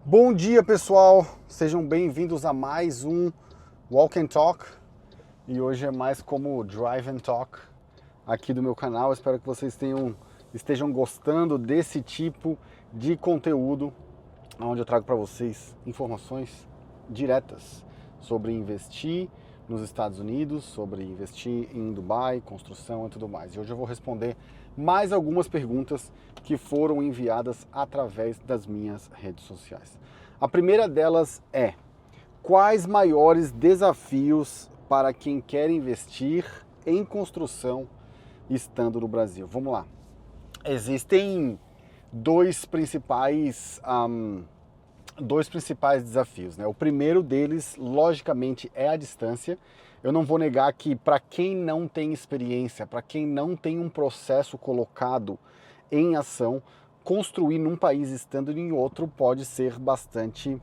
Bom dia, pessoal! Sejam bem-vindos a mais um Walk and Talk. E hoje é mais como Drive and Talk aqui do meu canal. Espero que vocês estejam gostando desse tipo de conteúdo, onde eu trago para vocês informações diretas sobre investir nos Estados Unidos, sobre investir em Dubai, construção e tudo mais. E hoje eu vou responder mais algumas perguntas que foram enviadas através das minhas redes sociais. A primeira delas é: quais maiores desafios para quem quer investir em construção estando no Brasil? Vamos lá. Existem dois principais desafios, né? O primeiro deles, logicamente, é a distância. Eu não vou negar que para quem não tem experiência, para quem não tem um processo colocado em ação, construir num país estando em outro pode ser bastante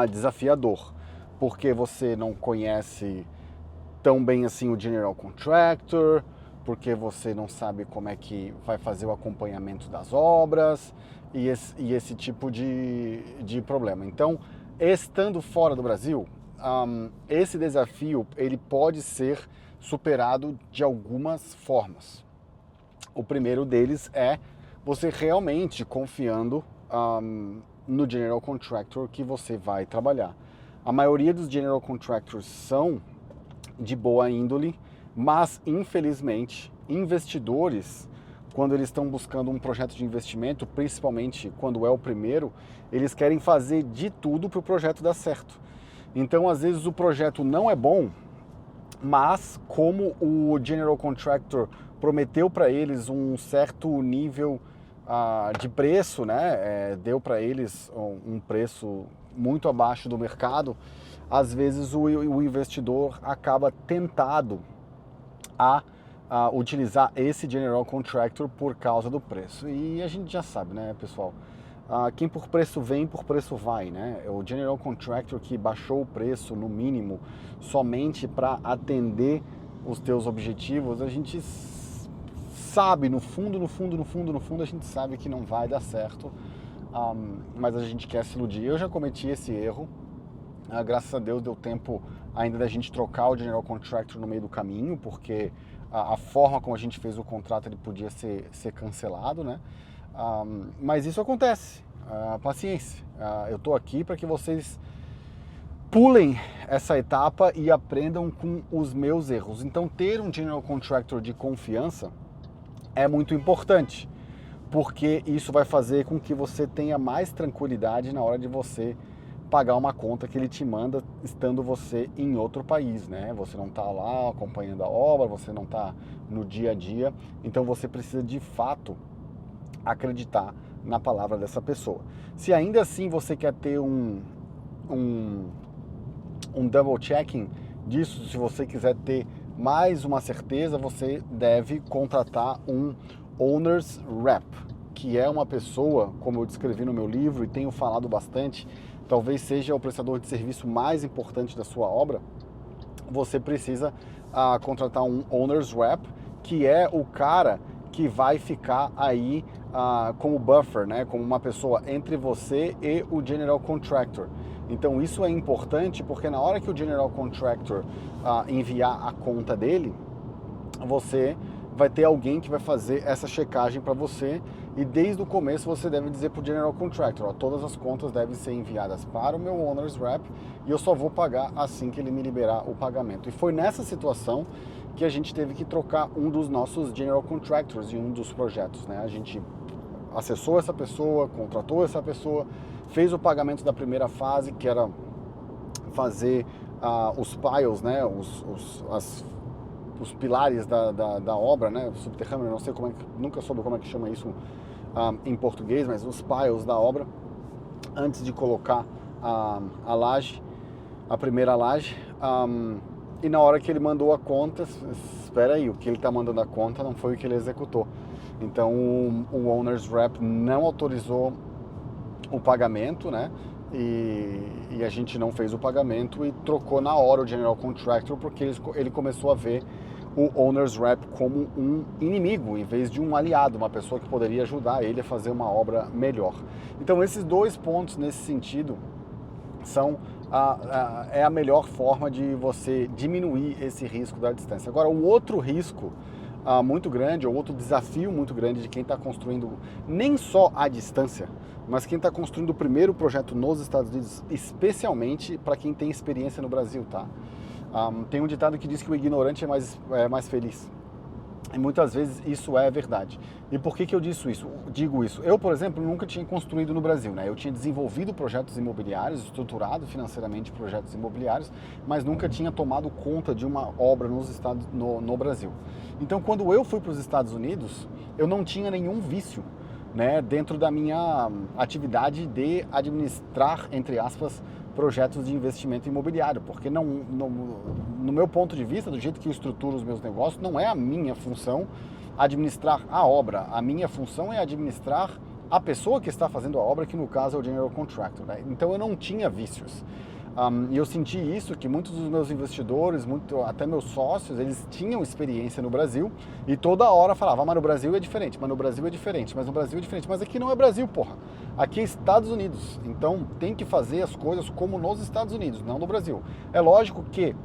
desafiador, porque você não conhece tão bem assim o general contractor, porque você não sabe como é que vai fazer o acompanhamento das obras e esse tipo de problema. Então, estando fora do Brasil, esse desafio ele pode ser superado de algumas formas. O primeiro deles é você realmente confiando no general contractor que você vai trabalhar. A maioria dos general contractors são de boa índole, mas infelizmente investidores, quando eles estão buscando um projeto de investimento, principalmente quando é o primeiro, eles querem fazer de tudo para o projeto dar certo. Então, às vezes o projeto não é bom, mas como o general contractor prometeu para eles um certo nível de preço, né, deu para eles um preço muito abaixo do mercado, às vezes o investidor acaba tentado a utilizar esse general contractor por causa do preço. E a gente já sabe, né, pessoal? Quem por preço vem, por preço vai, né? O general contractor que baixou o preço no mínimo somente para atender os teus objetivos, a gente sabe, no fundo, a gente sabe que não vai dar certo, mas a gente quer se iludir. Eu já cometi esse erro. Graças a Deus deu tempo ainda da gente trocar o general contractor no meio do caminho, porque a forma como a gente fez o contrato ele podia ser cancelado, né? Mas isso acontece, paciência. Eu estou aqui para que vocês pulem essa etapa e aprendam com os meus erros. Então, ter um general contractor de confiança é muito importante, porque isso vai fazer com que você tenha mais tranquilidade na hora de você pagar uma conta que ele te manda estando você em outro país, né? Você não está lá acompanhando a obra, você não está no dia a dia, então você precisa de fato acreditar na palavra dessa pessoa. Se ainda assim você quer ter um double checking disso, se você quiser ter mais uma certeza, você deve contratar um Owner's Rep, que é uma pessoa, como eu descrevi no meu livro e tenho falado bastante, talvez seja o prestador de serviço mais importante da sua obra. Você precisa contratar um Owner's Rep, que é o cara que vai ficar aí como buffer, né? Como uma pessoa entre você e o General Contractor. Então isso é importante porque na hora que o General Contractor enviar a conta dele, você vai ter alguém que vai fazer essa checagem para você e desde o começo você deve dizer para o General Contractor, todas as contas devem ser enviadas para o meu Owner's Rep e eu só vou pagar assim que ele me liberar o pagamento. E foi nessa situação que a gente teve que trocar um dos nossos General Contractors em um dos projetos, né? A gente acessou essa pessoa, contratou essa pessoa, fez o pagamento da primeira fase, que era fazer os piles, né? Os pilares da obra, né, subterrâneo, não sei nunca soube como é que chama isso em português, mas os piles da obra, antes de colocar a laje, a primeira laje, e na hora que ele mandou a conta, espera aí, o que ele está mandando a conta não foi o que ele executou. Então o Owner's Rep não autorizou o pagamento, né? E a gente não fez o pagamento e trocou na hora o General Contractor porque ele começou a ver o owner's rep como um inimigo, em vez de um aliado, uma pessoa que poderia ajudar ele a fazer uma obra melhor. Então esses dois pontos nesse sentido é a melhor forma de você diminuir esse risco da distância. Agora, o outro risco muito grande, ou outro desafio muito grande de quem está construindo nem só à distância, mas quem está construindo o primeiro projeto nos Estados Unidos, especialmente para quem tem experiência no Brasil, tá? Tem um ditado que diz que o ignorante é mais feliz. E muitas vezes isso é verdade. E por que eu digo isso? Eu, por exemplo, nunca tinha construído no Brasil, né? Eu tinha desenvolvido projetos imobiliários, estruturado financeiramente projetos imobiliários, mas nunca tinha tomado conta de uma obra no Brasil. Então, quando eu fui para os Estados Unidos, eu não tinha nenhum vício, né, dentro da minha atividade de administrar, entre aspas, projetos de investimento imobiliário, porque no meu ponto de vista, do jeito que eu estruturo os meus negócios, não é a minha função administrar a obra, a minha função é administrar a pessoa que está fazendo a obra, que no caso é o General Contractor, né? Então eu não tinha vícios. E eu senti isso, que muitos dos meus investidores, até meus sócios, eles tinham experiência no Brasil e toda hora falavam, mas no Brasil é diferente, mas no Brasil é diferente, mas no Brasil é diferente. Mas aqui não é Brasil, porra. Aqui é Estados Unidos. Então tem que fazer as coisas como nos Estados Unidos, não no Brasil. É lógico que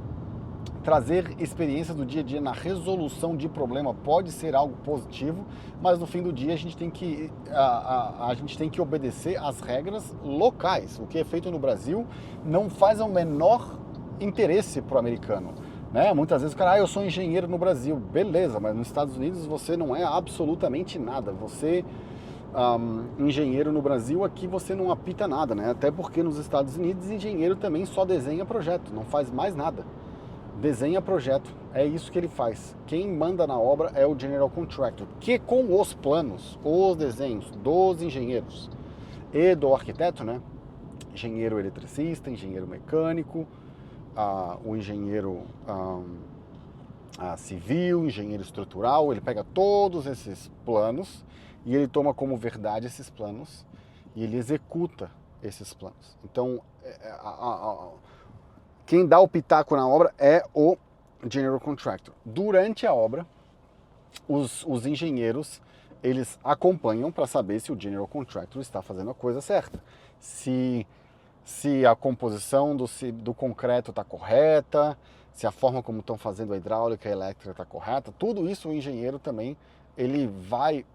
trazer experiência do dia a dia na resolução de problema pode ser algo positivo, mas no fim do dia a gente tem que obedecer às regras locais. O que é feito no Brasil não faz o menor interesse para o americano, né? Muitas vezes o cara, eu sou engenheiro no Brasil, beleza, mas nos Estados Unidos você não é absolutamente nada. Você engenheiro no Brasil, aqui você não apita nada, né? Até porque nos Estados Unidos engenheiro também só desenha projeto, não faz mais nada. Desenha projeto, é isso que ele faz. Quem manda na obra é o General Contractor, que com os planos, os desenhos dos engenheiros e do arquiteto, né? Engenheiro eletricista, engenheiro mecânico, o engenheiro civil, engenheiro estrutural, ele pega todos esses planos e ele toma como verdade esses planos e ele executa esses planos. Então, quem dá o pitaco na obra é o General Contractor. Durante a obra, os engenheiros, eles acompanham para saber se o General Contractor está fazendo a coisa certa. Se a composição do concreto está correta, se a forma como estão fazendo a hidráulica e a elétrica está correta, tudo isso o engenheiro também, ele vai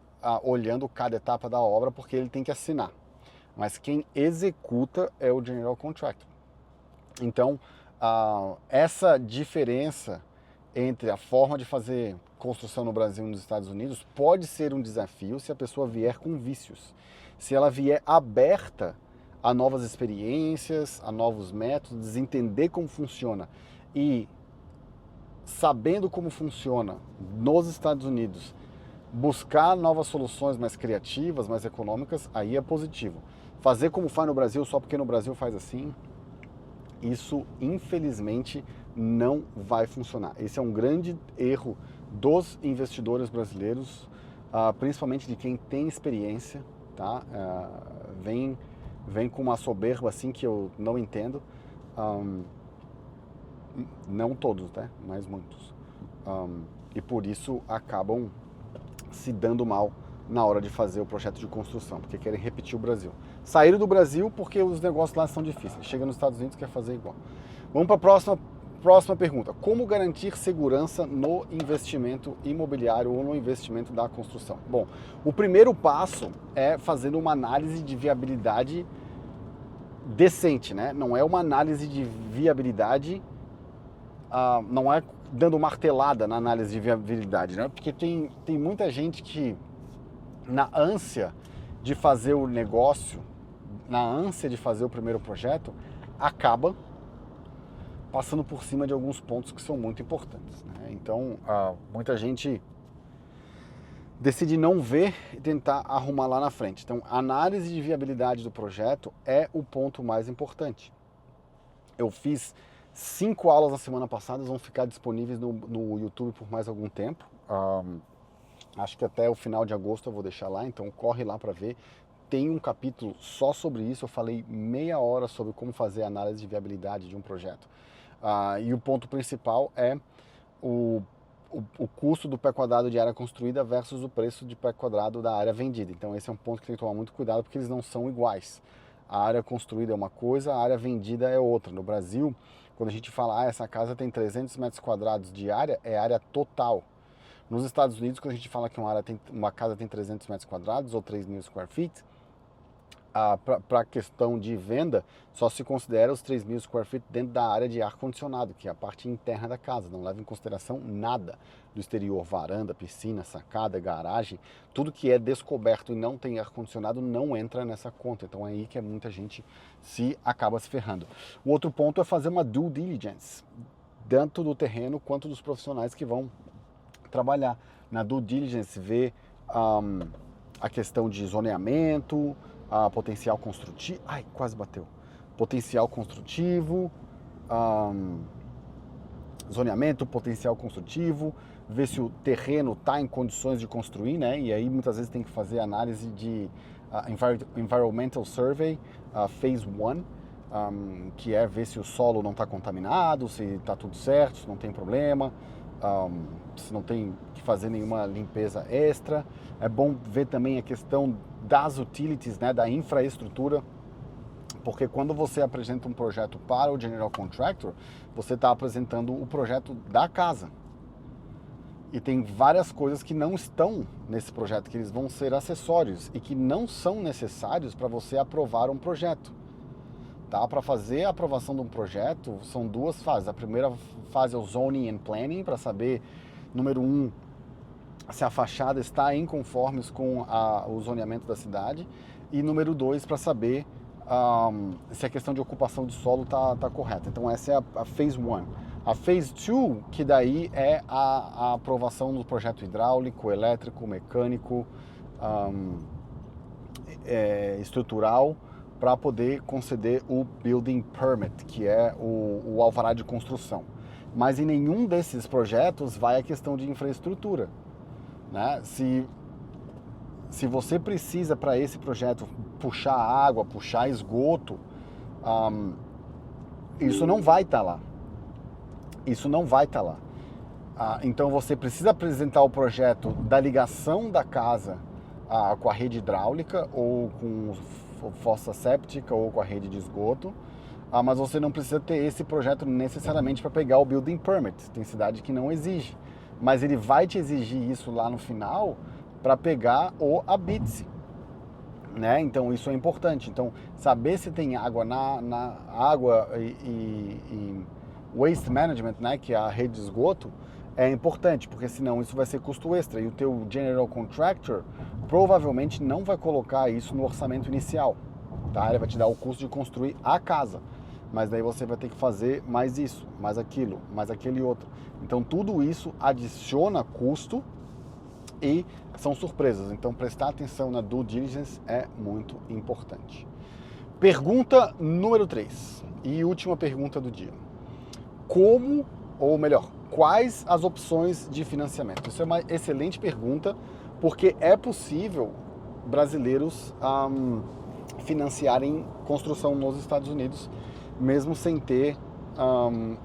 olhando cada etapa da obra porque ele tem que assinar. Mas quem executa é o General Contractor. Então, essa diferença entre a forma de fazer construção no Brasil e nos Estados Unidos pode ser um desafio se a pessoa vier com vícios. Se ela vier aberta a novas experiências, a novos métodos, entender como funciona e sabendo como funciona nos Estados Unidos, buscar novas soluções mais criativas, mais econômicas, aí é positivo. Fazer como faz no Brasil só porque no Brasil faz assim, isso infelizmente não vai funcionar. Esse é um grande erro dos investidores brasileiros, principalmente de quem tem experiência, tá? Vem com uma soberba assim que eu não entendo. Não todos, né? Mas muitos. E por isso acabam se dando mal na hora de fazer o projeto de construção, porque querem repetir o Brasil. Saíram do Brasil porque os negócios lá são difíceis. Chega nos Estados Unidos e quer fazer igual. Vamos para a próxima pergunta. Como garantir segurança no investimento imobiliário ou no investimento da construção? Bom, o primeiro passo é fazer uma análise de viabilidade decente, né? Não é uma análise de viabilidade, não é dando martelada na análise de viabilidade, né? Porque tem muita gente que, na ânsia de fazer o negócio, na ânsia de fazer o primeiro projeto, acaba passando por cima de alguns pontos que são muito importantes, né? Então, muita gente decide não ver e tentar arrumar lá na frente. Então, a análise de viabilidade do projeto é o ponto mais importante. Eu fiz 5 aulas na semana passada, vão ficar disponíveis no YouTube por mais algum tempo. Acho que até o final de agosto eu vou deixar lá, então corre lá para ver. Tem um capítulo só sobre isso, eu falei meia hora sobre como fazer a análise de viabilidade de um projeto. E o ponto principal é o custo do pé quadrado de área construída versus o preço de pé quadrado da área vendida. Então esse é um ponto que tem que tomar muito cuidado, porque eles não são iguais. A área construída é uma coisa, a área vendida é outra. No Brasil, quando a gente fala, essa casa tem 300 metros quadrados de área, é área total. Nos Estados Unidos, quando a gente fala que uma casa tem 300 metros quadrados ou 3.000 square feet, para a questão de venda, só se considera os 3.000 square feet dentro da área de ar-condicionado, que é a parte interna da casa, não leva em consideração nada do exterior, varanda, piscina, sacada, garagem, tudo que é descoberto e não tem ar-condicionado não entra nessa conta, então é aí que muita gente acaba se ferrando. O outro ponto é fazer uma due diligence, tanto do terreno quanto dos profissionais que vão trabalhar. Na due diligence, ver a questão de zoneamento, potencial construtivo, quase bateu, potencial construtivo, zoneamento, potencial construtivo, ver se o terreno está em condições de construir, né? E aí muitas vezes tem que fazer análise de Environmental Survey, Phase 1, que é ver se o solo não está contaminado, se está tudo certo, se não tem problema, se não tem que fazer nenhuma limpeza extra. É bom ver também a questão das utilities, né, da infraestrutura, porque quando você apresenta um projeto para o General Contractor, você está apresentando o projeto da casa. E tem várias coisas que não estão nesse projeto, que eles vão ser acessórios e que não são necessários para você aprovar um projeto. Tá? Para fazer a aprovação de um projeto, são duas fases. A primeira fase é o Zoning and Planning, para saber, número 1, se a fachada está em conformes com o zoneamento da cidade. E número 2, para saber se a questão de ocupação de solo está correta. Então essa é a Phase 1. A Phase 2, que daí é a aprovação do projeto hidráulico, elétrico, mecânico, estrutural, para poder conceder o Building Permit, que é o alvará de construção. Mas em nenhum desses projetos vai a questão de infraestrutura. Né? Se você precisa para esse projeto puxar água, puxar esgoto, isso não vai estar lá. Isso não vai estar lá. Então você precisa apresentar o projeto da ligação da casa com a rede hidráulica ou com fossa séptica ou com a rede de esgoto, mas você não precisa ter esse projeto necessariamente para pegar o Building Permit. Tem cidade que não exige, mas ele vai te exigir isso lá no final para pegar o ABITSE, né? Então isso é importante. Então saber se tem água na água e waste management, né, que é a rede de esgoto, é importante, porque senão isso vai ser custo extra e o teu general contractor provavelmente não vai colocar isso no orçamento inicial, tá? Ele vai te dar o custo de construir a casa, mas daí você vai ter que fazer mais isso, mais aquilo, mais aquele outro. Então tudo isso adiciona custo e são surpresas. Então prestar atenção na due diligence é muito importante. Pergunta número 3 e última pergunta do dia. Como, ou melhor, quais as opções de financiamento? Isso é uma excelente pergunta, porque é possível brasileiros financiarem construção nos Estados Unidos, mesmo sem ter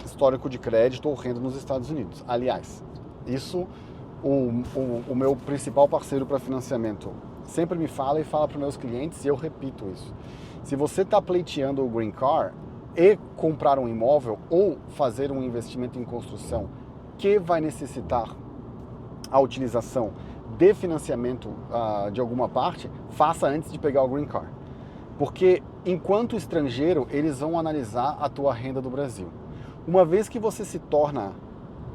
histórico de crédito ou renda nos Estados Unidos. Aliás, isso o meu principal parceiro para financiamento sempre me fala e fala para meus clientes, e eu repito isso. Se você está pleiteando o Green Card e comprar um imóvel ou fazer um investimento em construção que vai necessitar a utilização de financiamento de alguma parte, faça antes de pegar o Green Card. Porque enquanto estrangeiro, eles vão analisar a tua renda do Brasil. Uma vez que você se torna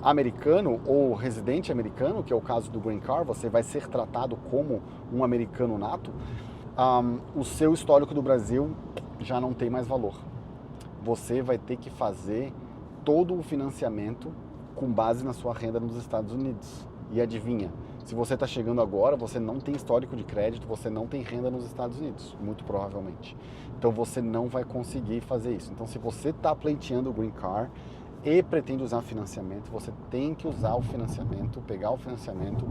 americano ou residente americano, que é o caso do Green Card, você vai ser tratado como um americano nato, o seu histórico do Brasil já não tem mais valor. Você vai ter que fazer todo o financiamento com base na sua renda nos Estados Unidos. E adivinha, se você está chegando agora, você não tem histórico de crédito, você não tem renda nos Estados Unidos, muito provavelmente. Então você não vai conseguir fazer isso. Então se você está pleiteando o Green Card e pretende usar financiamento, você tem que usar o financiamento, pegar o financiamento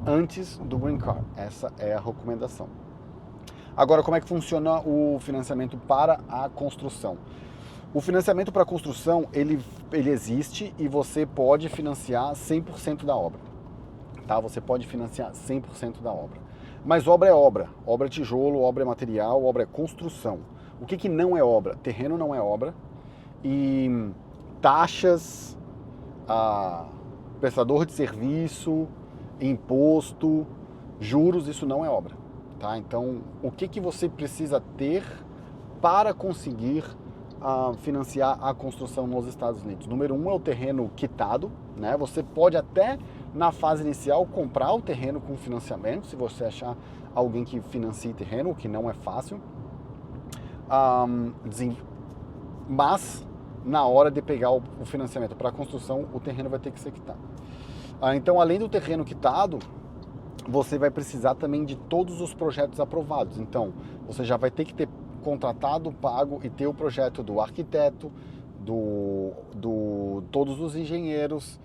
antes do Green Card. Essa é a recomendação. Agora, como é que funciona o financiamento para a construção? O financiamento para construção, ele existe e você pode financiar 100% da obra. Tá? Você pode financiar 100% da obra. Mas obra é obra. Obra é tijolo, obra é material, obra é construção. O que não é obra? Terreno não é obra. E taxas, prestador de serviço, imposto, juros, isso não é obra. Tá? Então, o que você precisa ter para conseguir financiar a construção nos Estados Unidos? Número 1 é o terreno quitado, né? Você pode até, na fase inicial, comprar o terreno com financiamento, se você achar alguém que financie terreno, o que não é fácil. Mas, na hora de pegar o financiamento para a construção, o terreno vai ter que ser quitado. Então, além do terreno quitado, você vai precisar também de todos os projetos aprovados. Então, você já vai ter que ter contratado, pago e ter o projeto do arquiteto, todos os engenheiros,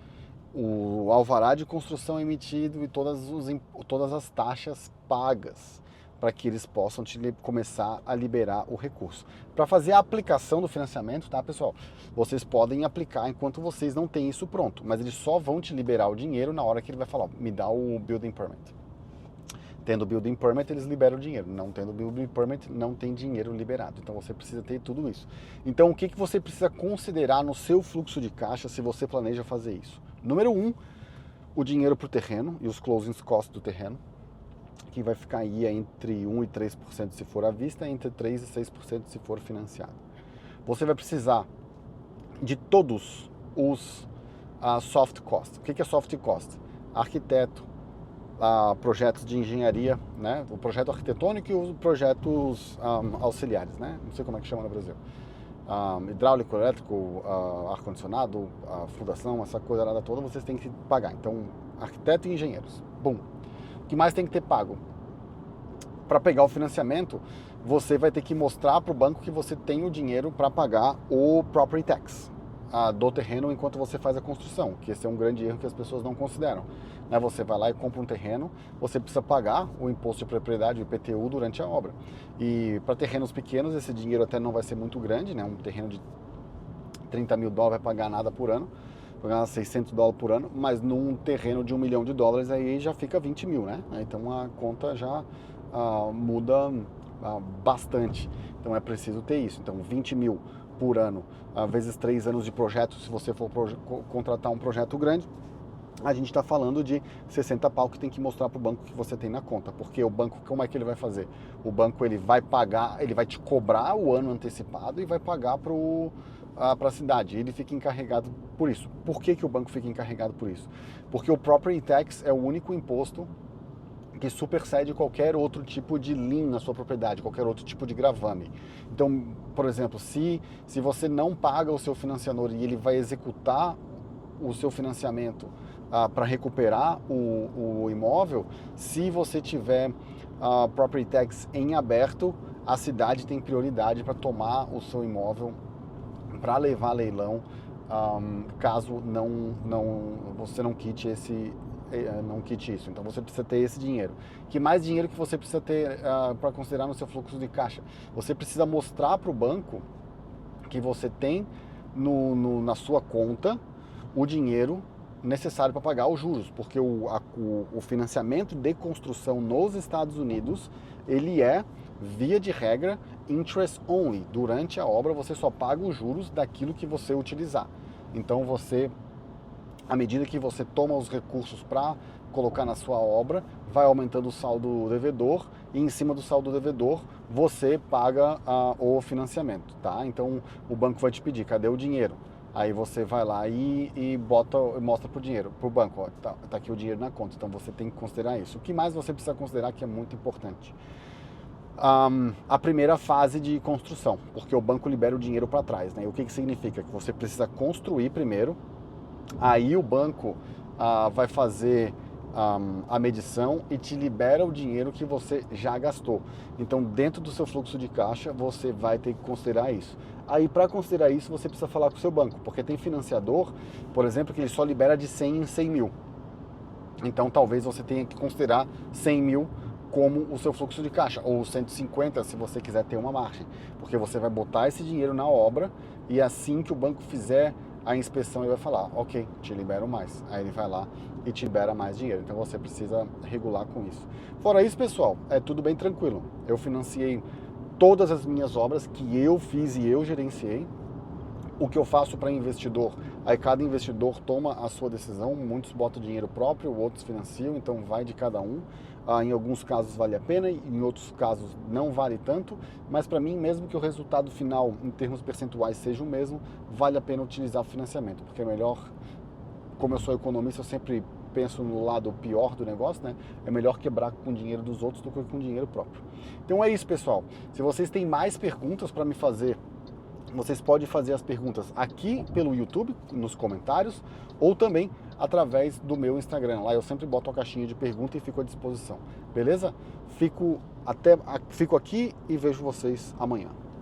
o alvará de construção emitido e todas as taxas pagas para que eles possam começar a liberar o recurso. Para fazer a aplicação do financiamento, tá, pessoal? Vocês podem aplicar enquanto vocês não têm isso pronto, mas eles só vão te liberar o dinheiro na hora que ele vai falar, me dá o building permit. Tendo building permit, eles liberam o dinheiro. Não tendo building permit, não tem dinheiro liberado. Então você precisa ter tudo isso. Então o que você precisa considerar no seu fluxo de caixa se você planeja fazer isso? Número 1, o dinheiro para o terreno e os closing costs do terreno, que vai ficar aí entre 1% e 3% se for à vista, entre 3% e 6% se for financiado. Você vai precisar de todos os soft costs. O que é soft cost? Arquiteto, projetos de engenharia, né? O projeto arquitetônico e os projetos auxiliares, né? Não sei como é que chama no Brasil. Hidráulico, elétrico, ar-condicionado, fundação, essa coisa lá toda, vocês têm que pagar. Então, arquiteto e engenheiros. Bom. O que mais tem que ter pago? Para pegar o financiamento, você vai ter que mostrar para o banco que você tem o dinheiro para pagar o property tax do terreno enquanto você faz a construção, que esse é um grande erro que as pessoas não consideram. Né? Você vai lá e compra um terreno, você precisa pagar o imposto de propriedade, o IPTU, durante a obra. E para terrenos pequenos, esse dinheiro até não vai ser muito grande, né? Um terreno de $30 mil vai pagar nada por ano, vai pagar $600 por ano, mas num terreno de $1 milhão aí já fica 20 mil, né? Então a conta já muda bastante. Então é preciso ter isso. Então 20 mil por ano, vezes 3 anos de projeto, se você for contratar um projeto grande, a gente está falando de 60 pau que tem que mostrar para o banco que você tem na conta. Porque o banco, como é que ele vai fazer? O banco ele vai pagar, ele vai te cobrar o ano antecipado e vai pagar para a cidade. Ele fica encarregado por isso. Por que o banco fica encarregado por isso? Porque o property tax é o único imposto que supersede qualquer outro tipo de lien na sua propriedade, qualquer outro tipo de gravame. Então, por exemplo, se você não paga o seu financiador e ele vai executar o seu financiamento para recuperar o imóvel, se você tiver property tax em aberto, a cidade tem prioridade para tomar o seu imóvel para levar a leilão, caso você não quite isso. Então você precisa ter esse dinheiro. Que mais dinheiro que você precisa ter para considerar no seu fluxo de caixa? Você precisa mostrar para o banco que você tem na sua conta o dinheiro necessário para pagar os juros, porque o financiamento de construção nos Estados Unidos, ele é, via de regra, interest only. Durante a obra você só paga os juros daquilo que você utilizar. Então à medida que você toma os recursos para colocar na sua obra, vai aumentando o saldo devedor e em cima do saldo devedor você paga o financiamento, tá? Então o banco vai te pedir, cadê o dinheiro? Aí você vai lá e mostra pro banco, ó, tá aqui o dinheiro na conta, então você tem que considerar isso. O que mais você precisa considerar que é muito importante? A primeira fase de construção, porque o banco libera o dinheiro para trás, né? E o que significa? Que você precisa construir primeiro, aí o banco vai fazer a medição e te libera o dinheiro que você já gastou. Então, dentro do seu fluxo de caixa, você vai ter que considerar isso. Aí, para considerar isso, você precisa falar com o seu banco, porque tem financiador, por exemplo, que ele só libera de 100 em 100 mil. Então, talvez você tenha que considerar 100 mil como o seu fluxo de caixa, ou 150 se você quiser ter uma margem, porque você vai botar esse dinheiro na obra e assim que o banco fizer a inspeção ele vai falar, ok, te libero mais. Aí ele vai lá e te libera mais dinheiro, então você precisa regular com isso. Fora isso, pessoal, é tudo bem tranquilo. Eu financiei todas as minhas obras que eu fiz e eu gerenciei. O que eu faço para investidor, aí cada investidor toma a sua decisão, muitos botam dinheiro próprio, outros financiam, então vai de cada um. Em alguns casos vale a pena, em outros casos não vale tanto, mas para mim, mesmo que o resultado final em termos percentuais seja o mesmo, vale a pena utilizar o financiamento, porque é melhor, como eu sou economista, eu sempre penso no lado pior do negócio, né? É melhor quebrar com o dinheiro dos outros do que com o dinheiro próprio. Então é isso, pessoal. Se vocês têm mais perguntas para me fazer, vocês podem fazer as perguntas aqui pelo YouTube, nos comentários, ou também através do meu Instagram. Lá eu sempre boto a caixinha de pergunta e fico à disposição. Beleza? Fico aqui e vejo vocês amanhã.